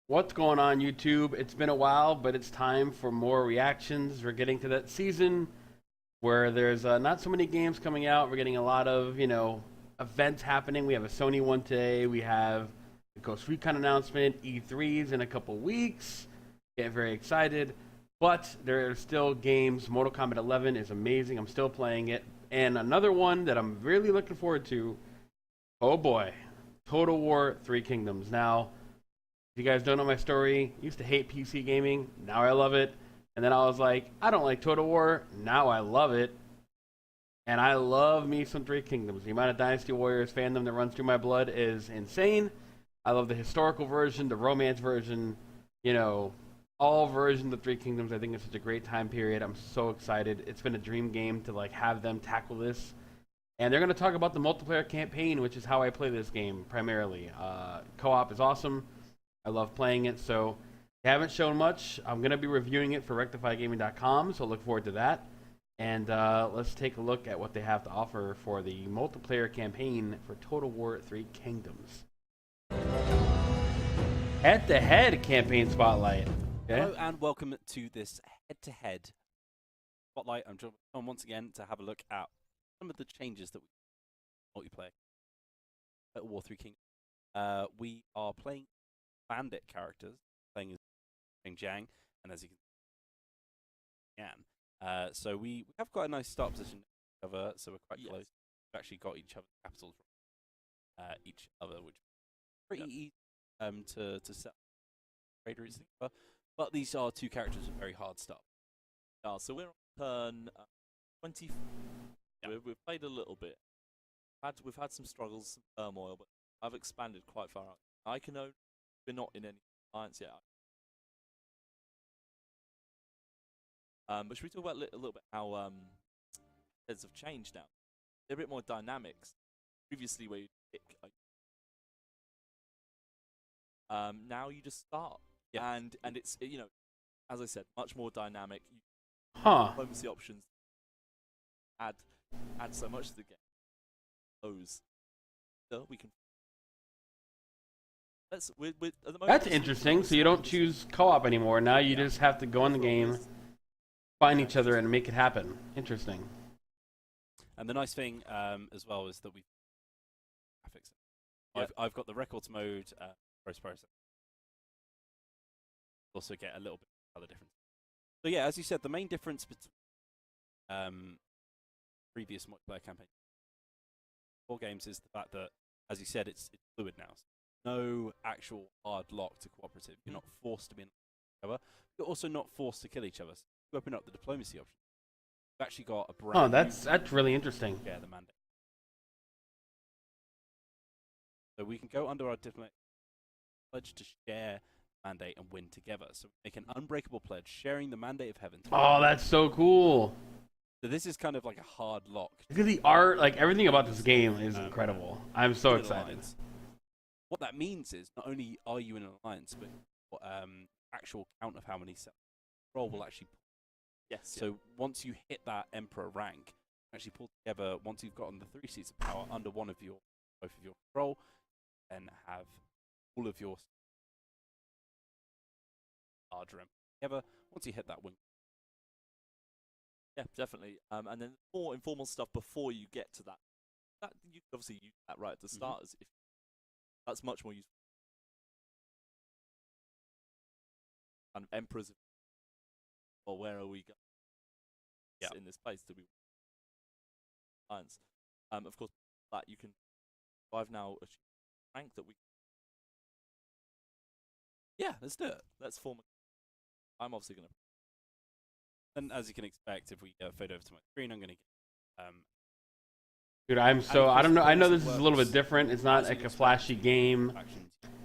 What's going on, YouTube? It's been a while, but it's time for more reactions. We're getting to that season where there's not so many games coming out. We're getting a lot of, events happening. We have a Sony one today. We have the Ghost Recon announcement, E3s in a couple weeks. Get very excited. But there are still games. Mortal Kombat 11 is amazing. I'm still playing it. And another one that I'm really looking forward to, oh boy, Total War 3 Kingdoms. Now, if you guys don't know my story, I used to hate PC gaming. Now I love it. And then I was like, I don't like Total War. Now I love it. And I love me some Three Kingdoms. The amount of Dynasty Warriors fandom that runs through my blood is insane. I love the historical version, the romance version, all versions of Three Kingdoms. I think it's such a great time period. I'm so excited. It's been a dream game to have them tackle this. And they're going to talk about the multiplayer campaign, which is how I play this game primarily. Co-op is awesome. I love playing it, so they haven't shown much. I'm going to be reviewing it for rectifygaming.com, so look forward to that. And let's take a look at what they have to offer for the multiplayer campaign for Total War 3 Kingdoms. Head-to-head campaign spotlight. Okay. Hello and welcome to this head-to-head spotlight. I'm John once again to have a look at some of the changes that we multiplayer Total War 3 Kingdoms. We are playing bandit characters, playing as Jiang, and as you can see, so we have got a nice start position each other, so we're quite close. We've actually got each other's capitals each other, which is pretty easy to set trade routes. But these are two characters with very hard start. So we're on turn 20. We've played a little bit. We've had some struggles, some turmoil, but I've expanded quite far out. I can own. We're not in any alliance yet. But should we talk about a little bit how heads have changed now? They're a bit more dynamics. Previously, where you pick, now you just start, and it's as I said, much more dynamic. Diplomacy options add so much to the game. So we can. At the moment, That's interesting. So you don't choose co-op anymore. Now you just have to go in the game, find each other, and make it happen. Interesting. And the nice thing as well is that we graphics. I've got the records mode post-process. Also get a little bit of color difference. So yeah, as you said, the main difference between previous multiplayer campaign 4 games is the fact that, as you said, it's fluid now. So no actual hard lock to cooperative. You're not forced to be in each other. You're also not forced to kill each other. So you open up the diplomacy option. We've actually got a brand. Oh, that's really interesting. Yeah, the mandate. So we can go under our diplomatic pledge to share mandate and win together. So we make an unbreakable pledge, sharing the mandate of heaven. Oh, that's so cool. So this is kind of like a hard lock. Because the art, everything about this game is incredible. I'm so excited. What that means is not only are you in an alliance, but what actual count of how many sets roll will actually. Yes. So once you hit that Emperor rank, actually pull together. Once you've gotten the 3 seats of power under both of your control, then have all of your larger Emperor together. Once you hit that win. Yeah, definitely. And then more informal stuff before you get to that. You can obviously use that right at the start. If that's much more useful. And emperors. Well, where are we going? In this place, do we? Alliance. Of course, that you can. I've now achieved rank that we. Yeah, let's do it. Let's form. I'm obviously going to. And as you can expect, if we fade over to my screen, I'm going to get. Dude, I don't know. I know this is a little bit different. It's not like a flashy game.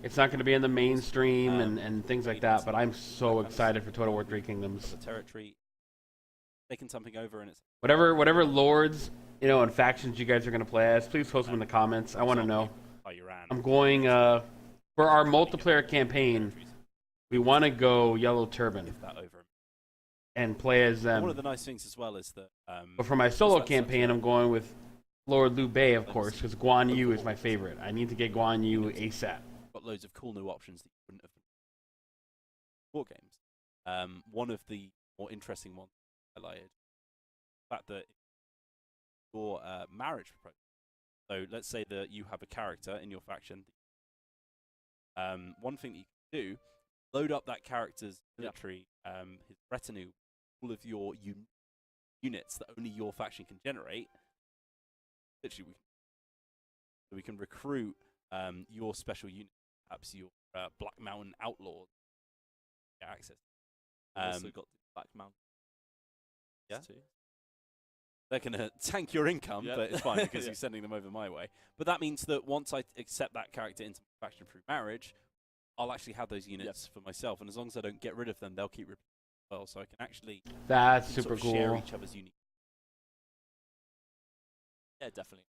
It's not going to be in the mainstream and things like that. But I'm so excited for Total War 3 Kingdoms. The territory, taking something over, and it's whatever lords and factions you guys are going to play as. Please post them in the comments. I want to know. I'm going for our multiplayer campaign. We want to go Yellow Turban and play as them. One of the nice things as well is that. But for my solo campaign, I'm going with Lord Liu Bei, of course, because Guan Yu is my favorite. I need to get Guan Yu ASAP. Got loads of cool new options that you wouldn't have. war games. One of the more interesting ones highlighted the fact that your marriage proposal. So let's say that you have a character in your faction. One thing that you can do, load up that character's military, his retinue, all of your units that only your faction can generate. Literally, we can recruit your special unit, perhaps your Black Mountain Outlaws. Get access. Also got the Black Mountain. Yeah. Too. They're going to tank your income, Yep. but it's fine because you're sending them over my way. But that means that once I accept that character into my faction through marriage, I'll actually have those units for myself. And as long as I don't get rid of them, they'll keep repeating as well. So I can actually That's sort super of share cool. each other's unique. Yeah, definitely.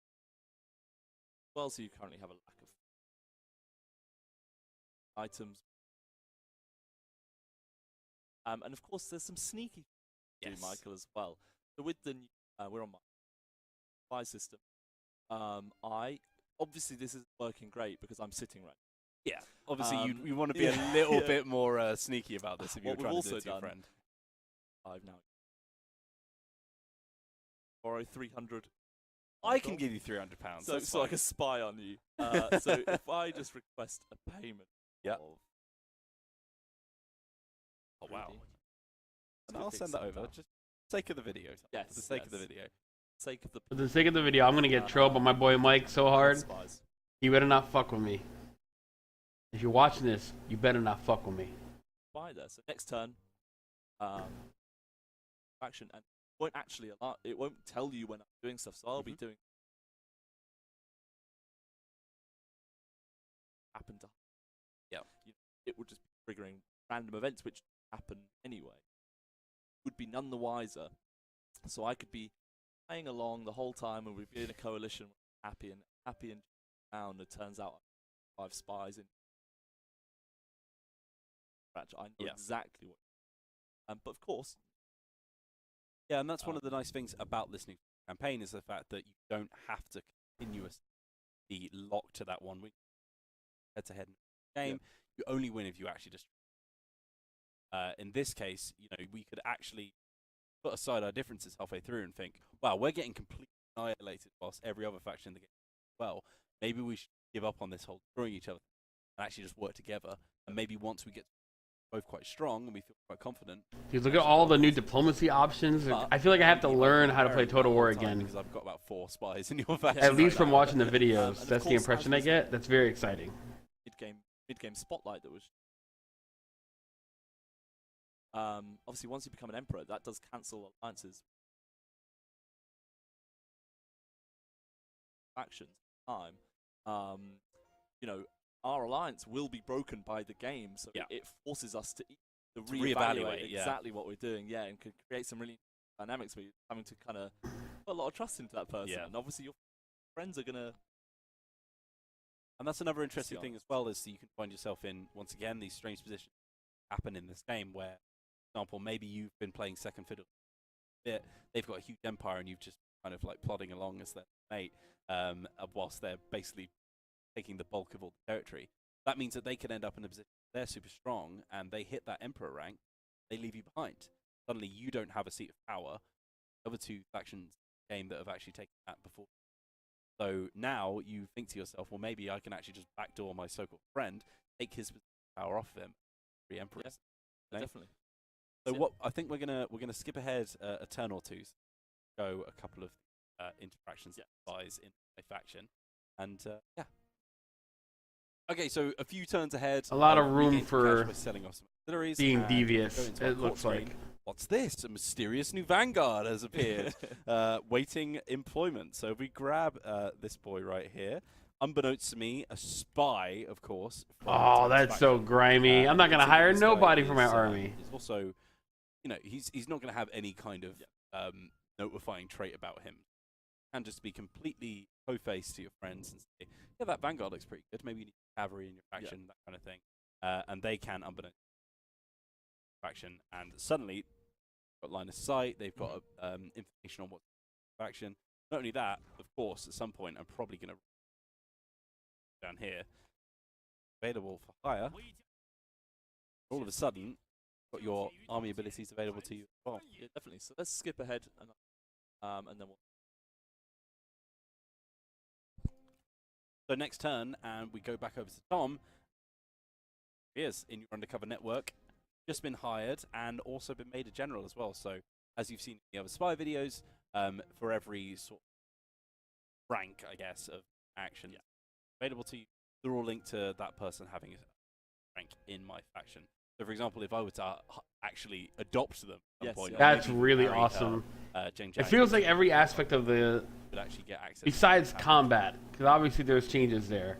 Well, so you currently have a lack of items. And of course, there's some sneaky things to do, Michael, as well. So with the we're on my buy system. Obviously this is working great because I'm sitting right. Yeah, obviously you want to be a little bit more sneaky about this if you're trying to do it to your friend. I've now borrow 300. I can give you £300. So I can spy on you. So if I just request a payment of oh wow. And I'll send that over. Just for the sake of the video. Yes. For the sake of the video. For the sake of the video, I'm gonna get trolled by my boy Mike so hard. Spies. He better not fuck with me. If you're watching this, you better not fuck with me. Buy there. So next turn, action, and it won't tell you when I'm doing stuff. So I'll be doing. Happen to. Yeah. It would just be triggering random events which happen anyway. Would be none the wiser. So I could be playing along the whole time, and we'd be in a coalition, happy and down. It turns out 5 spies in. I know exactly what. But of course. Yeah, and that's one of the nice things about listening to the campaign is the fact that you don't have to continuously be locked to that one week. Head-to-head game, you only win if you actually just. In this case, we could actually put aside our differences halfway through and think, wow, we're getting completely annihilated whilst every other faction in the game well. Maybe we should give up on this whole destroying each other and actually just work together. And maybe once we get both quite strong and we feel quite confident. Dude, look at all the new diplomacy options. I feel like I have to learn how to play Total War again. Because I've got about 4 spies in your faction. At least from watching the videos. That's the impression I get. That's very exciting. Mid-game spotlight that was. Obviously, once you become an emperor, that does cancel alliances. Factions time. Our alliance will be broken by the game, so it forces us to reevaluate exactly what we're doing, and could create some really dynamics where you're having to kind of put a lot of trust into that person, and obviously your friends are gonna. And that's another interesting thing as well, is you can find yourself in, once again, these strange positions happen in this game where, for example, maybe you've been playing second fiddle a bit, they've got a huge empire and you've just kind of like plodding along as their mate, whilst they're basically taking the bulk of all the territory. That means that they can end up in a position where they're super strong and they hit that emperor rank, they leave you behind. Suddenly you don't have a seat of power. The other 2 factions in the game that have actually taken that before. So now you think to yourself, well, maybe I can actually just backdoor my so-called friend, take his power off of him, free emperors. Yeah, definitely. So what I think we're gonna skip ahead a turn or two, go a couple of interactions spies in my faction, and Okay, so a few turns ahead. A lot of room for selling off some auxiliaries being devious, it looks like. What's this? A mysterious new vanguard has appeared, waiting employment. So we grab this boy right here. Unbeknownst to me, a spy, of course. Oh, that's so grimy. I'm not going to hire nobody for my army. He's also, he's not going to have any kind of notifying trait about him. And just be completely po-faced to your friends and say, yeah, that vanguard looks pretty good. Maybe you need cavalry in your faction, that kind of thing. And they can unbeknownst faction, and suddenly got line of sight. They've got information on what's faction. Not only that, of course, at some point I'm probably going to down here available for hire. All of a sudden, got your army abilities available to you as well. Yeah, definitely. So let's skip ahead and then we'll. So next turn, and we go back over to Tom. He is in your undercover network, just been hired and also been made a general as well. So as you've seen in the other spy videos, for every sort of rank, I guess, of action available to you, they're all linked to that person having a rank in my faction. So for example, if I were to actually adopt them at some point, that's maybe really marry awesome. Jane It feels like every aspect of the, would actually get access besides combat, because obviously there's changes there.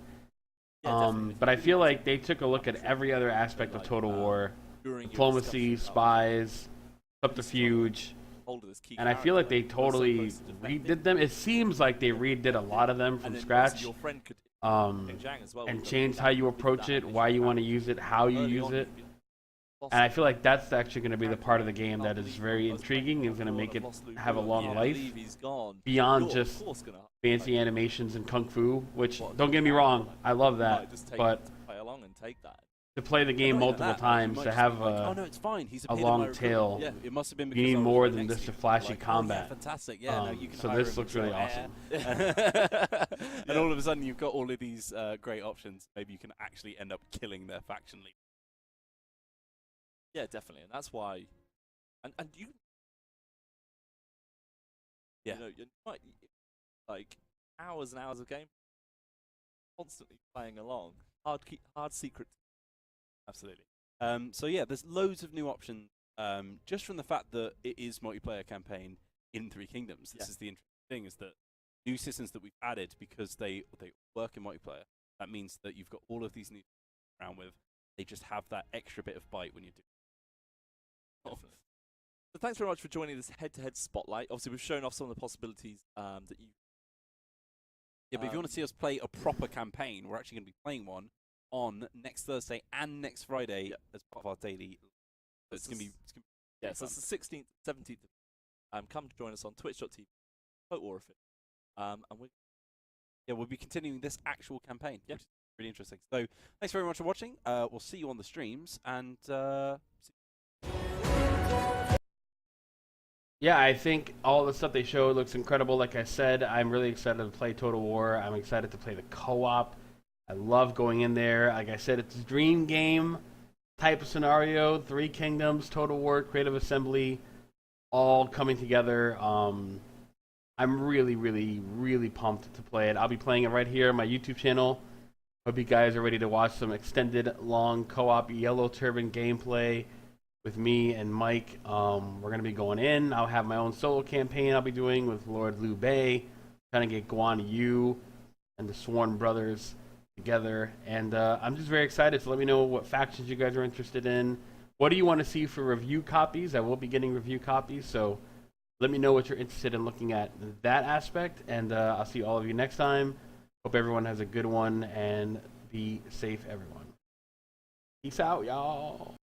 But I feel like they took a look at every other aspect of Total War: diplomacy, spies, subterfuge, and I feel like they totally redid them. It seems like they redid a lot of them from scratch, and changed how you approach it, why you want to use it, how you use it. And I feel like that's actually going to be the part of the game that is very intriguing, and is going to make it have a long life beyond just fancy animations and kung fu, which, don't get me wrong, I love that, but to play the game multiple times, to have a long tail, it must have been you need more than just a flashy combat. Fantastic, yeah. You can so hire this him looks from really air. awesome. And all of a sudden you've got all of these great options. Maybe you can actually end up killing their faction leader. Yeah, definitely, and that's why. And you. Yeah. You know, you're quite, like hours and hours of game, constantly playing along. Hard secret. Absolutely. So yeah, there's loads of new options. Just from the fact that it is multiplayer campaign in Three Kingdoms. This is the interesting thing, is that new systems that we've added, because they work in multiplayer. That means that you've got all of these new systems around with. They just have that extra bit of bite when you do. Definitely. So thanks very much for joining this head-to-head spotlight. Obviously, we've shown off some of the possibilities that you. Yeah, but if you want to see us play a proper campaign, we're actually going to be playing one on next Thursday and next Friday as part of our daily. So it's going to be. So it's the 16th, 17th. Come to join us on twitch.tv. And we'll be continuing this actual campaign. Yeah, which is really interesting. So thanks very much for watching. We'll see you on the streams, and. Yeah, I think all the stuff they showed looks incredible. Like I said, I'm really excited to play Total War. I'm excited to play the co-op. I love going in there. Like I said, it's a dream game type of scenario. Three Kingdoms, Total War, Creative Assembly, all coming together. I'm really, really, really pumped to play it. I'll be playing it right here on my YouTube channel. Hope you guys are ready to watch some extended, long co-op Yellow Turban gameplay with me and Mike. We're going to be going in. I'll have my own solo campaign I'll be doing with Lord Liu Bei, trying to get Guan Yu and the Sworn Brothers together. And I'm just very excited, so let me know what factions you guys are interested in. What do you want to see for review copies? I will be getting review copies, so let me know what you're interested in looking at that aspect. And I'll see all of you next time. Hope everyone has a good one, and be safe, everyone. Peace out, y'all.